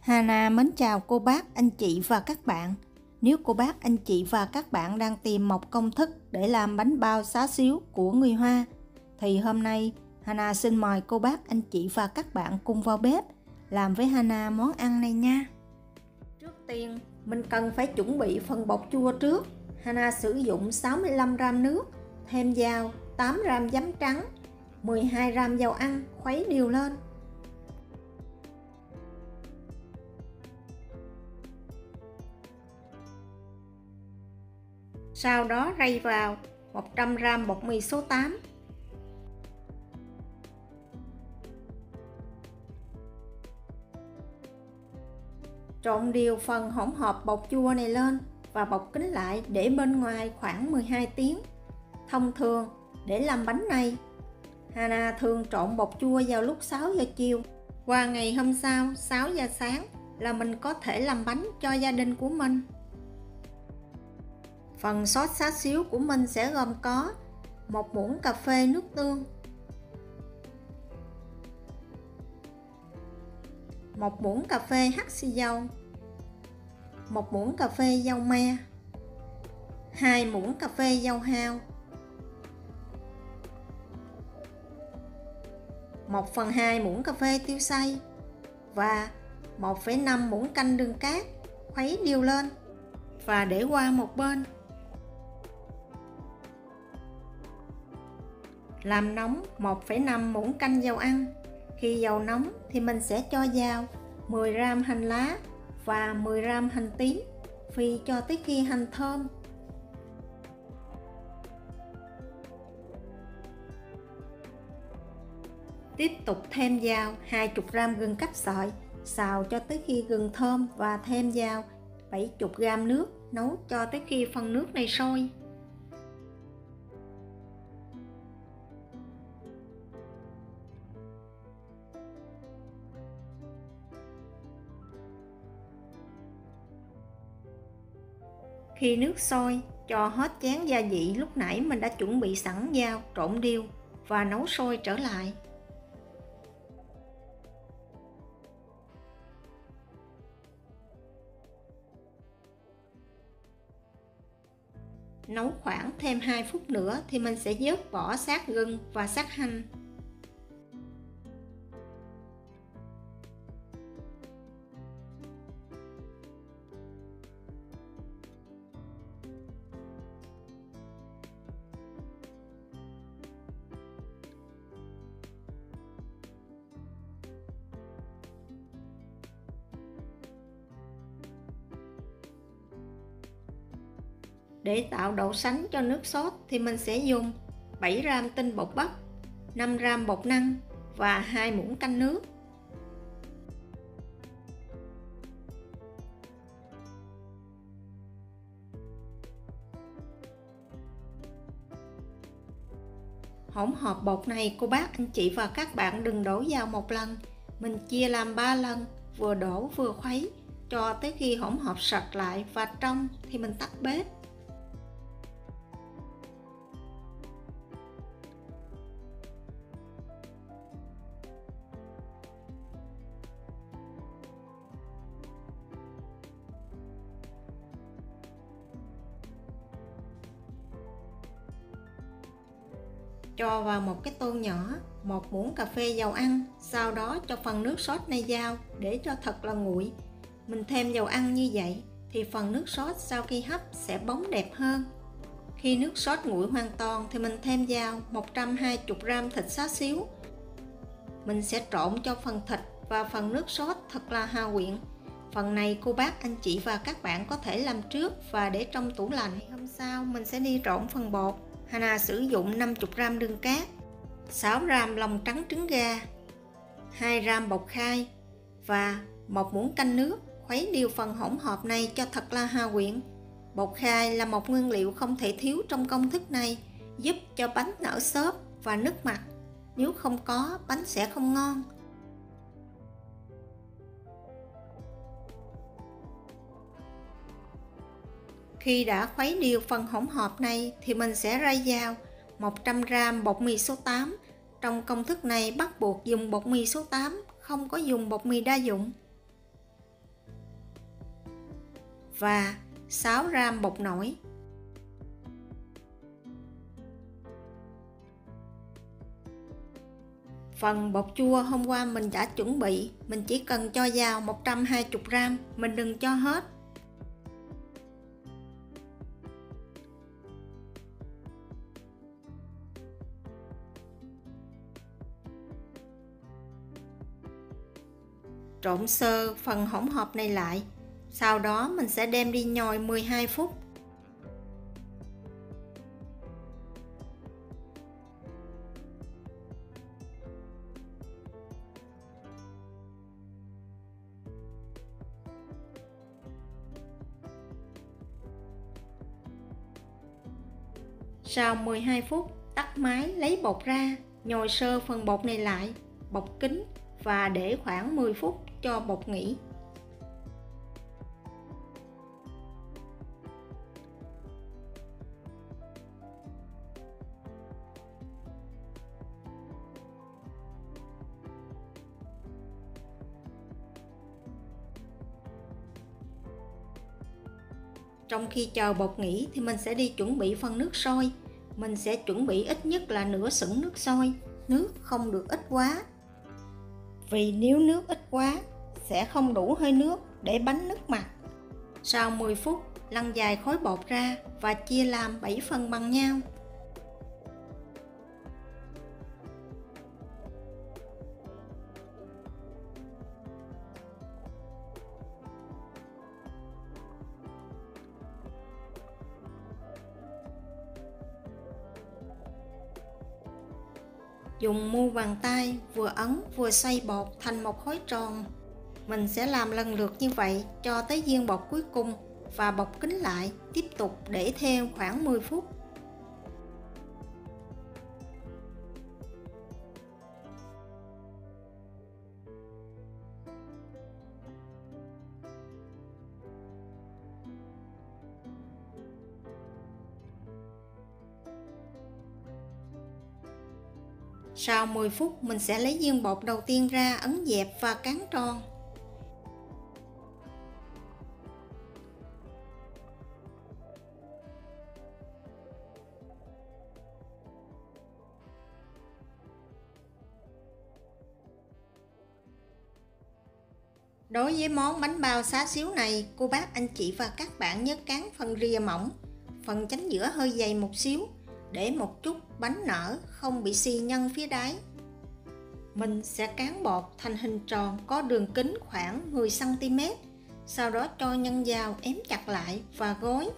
Hana mến chào cô bác, anh chị và các bạn. Nếu cô bác, anh chị và các bạn đang tìm một công thức để làm bánh bao xá xíu của người Hoa, thì hôm nay Hana xin mời cô bác, anh chị và các bạn cùng vào bếp làm với Hana món ăn này nha. Trước tiên, mình cần phải chuẩn bị phần bột chua trước. Hana sử dụng 65 g nước, thêm vào 8 g giấm trắng, 12 g dầu ăn, khuấy đều lên. Sau đó rây vào 100 g bột mì số 8. Trộn đều phần hỗn hợp bột chua này lên và bọc kín lại để bên ngoài khoảng 12 tiếng. Thông thường, để làm bánh này, Hana thường trộn bột chua vào lúc 6 giờ chiều. Qua ngày hôm sau, 6 giờ sáng là mình có thể làm bánh cho gia đình của mình. Phần sốt xá xíu của mình sẽ gồm có 1 muỗng cà phê nước tương, 1 muỗng cà phê hắc xì dầu, 1 muỗng cà phê dầu me, 2 muỗng cà phê dầu hào, 1/2 muỗng cà phê tiêu xay và 1,5 muỗng canh đường cát. Khuấy đều lên và để qua một bên. Làm nóng 1,5 muỗng canh dầu ăn. Khi dầu nóng thì mình sẽ cho vào 10 g hành lá và 10 g hành tím, phi cho tới khi hành thơm. Tiếp tục thêm vào 20 g gừng cắt sợi, xào cho tới khi gừng thơm và thêm vào 70 g nước, nấu cho tới khi phần nước này sôi. Khi nước sôi, cho hết chén gia vị lúc nãy mình đã chuẩn bị sẵn vào, trộn đều và nấu sôi trở lại. Nấu khoảng thêm 2 phút nữa thì mình sẽ vớt vỏ xác gừng và xác hành. Để tạo độ sánh cho nước sốt thì mình sẽ dùng 7 g tinh bột bắp, 5 g bột năng và 2 muỗng canh nước. Hỗn hợp bột này cô bác, anh chị và các bạn đừng đổ vào một lần. Mình chia làm 3 lần, vừa đổ vừa khuấy cho tới khi hỗn hợp sật lại và trong thì mình tắt bếp. Cho vào một cái tô nhỏ 1 muỗng cà phê dầu ăn, sau đó cho phần nước sốt này vào để cho thật là nguội. Mình thêm dầu ăn như vậy thì phần nước sốt sau khi hấp sẽ bóng đẹp hơn. Khi nước sốt nguội hoàn toàn thì mình thêm vào 120 g thịt xá xíu. Mình sẽ trộn cho phần thịt và phần nước sốt thật là hòa quyện. Phần này cô bác, anh chị và các bạn có thể làm trước và để trong tủ lạnh. Hôm sau mình sẽ đi trộn phần bột. Hana sử dụng 50 g đường cát, 6 g lòng trắng trứng gà, 2 g bột khai và 1 muỗng canh nước. Khuấy đều phần hỗn hợp này cho thật là hòa quyện. Bột khai là một nguyên liệu không thể thiếu trong công thức này, giúp cho bánh nở xốp và nứt mặt. Nếu không có, bánh sẽ không ngon. Khi đã khuấy đều phần hỗn hợp này thì mình sẽ rây vào 100 g bột mì số 8. Trong công thức này bắt buộc dùng bột mì số 8, không có dùng bột mì đa dụng. và 6 gram bột nổi. Phần bột chua hôm qua mình đã chuẩn bị, mình chỉ cần cho vào 120 gram, mình đừng cho hết. Trộn sơ phần hỗn hợp này lại, sau đó mình sẽ đem đi nhồi 12 phút. Sau 12 phút, tắt máy lấy bột ra, nhồi sơ phần bột này lại, bọc kín và để khoảng 10 phút cho bột nghỉ. Trong khi chờ bột nghỉ thì mình sẽ đi chuẩn bị phần nước sôi. Mình sẽ chuẩn bị ít nhất là nửa xửng nước sôi, nước không được ít quá. Vì nếu nước ít quá sẽ không đủ hơi nước để bánh nước mặt. Sau 10 phút, lăn dài khối bột ra và chia làm 7 phần bằng nhau. Dùng mu bàn tay vừa ấn vừa xoay bột thành một khối tròn. Mình sẽ làm lần lượt như vậy cho tới viên bột cuối cùng và bọc kín lại, tiếp tục để thêm khoảng 10 phút. Sau 10 phút mình sẽ lấy viên bột đầu tiên ra ấn dẹp và cán tròn. Đối với món bánh bao xá xíu này, cô bác anh chị và các bạn nhớ cán phần rìa mỏng, phần chánh giữa hơi dày một xíu, để một chút bánh nở không bị xì nhân phía đáy. Mình sẽ cán bột thành hình tròn có đường kính khoảng 10 cm, sau đó cho nhân vào ém chặt lại và gối.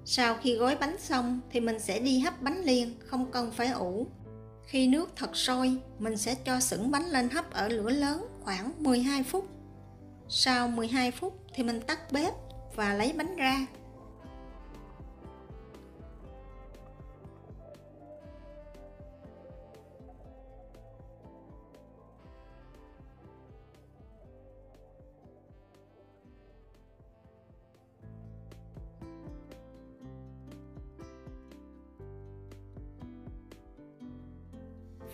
Sau khi gói bánh xong thì mình sẽ đi hấp bánh liền, không cần phải ủ. Khi nước thật sôi, mình sẽ cho xửng bánh lên hấp ở lửa lớn khoảng 12 phút. Sau 12 phút thì mình tắt bếp và lấy bánh ra.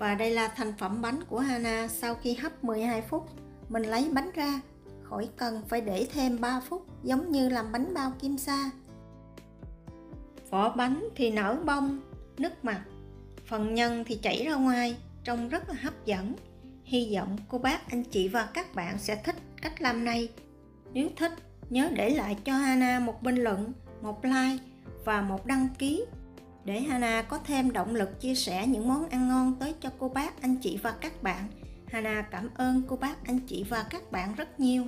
Và đây là thành phẩm bánh của Hana sau khi hấp 12 phút. Mình lấy bánh ra, khỏi cần phải để thêm 3 phút giống như làm bánh bao kim sa. Vỏ bánh thì nở bông, nứt mặt, phần nhân thì chảy ra ngoài, trông rất là hấp dẫn. Hy vọng cô bác, anh chị và các bạn sẽ thích cách làm này. Nếu thích, nhớ để lại cho Hana một bình luận, một like và một đăng ký để Hana có thêm động lực chia sẻ những món ăn ngon tới cho cô bác, anh chị và các bạn. Hana cảm ơn cô bác, anh chị và các bạn rất nhiều.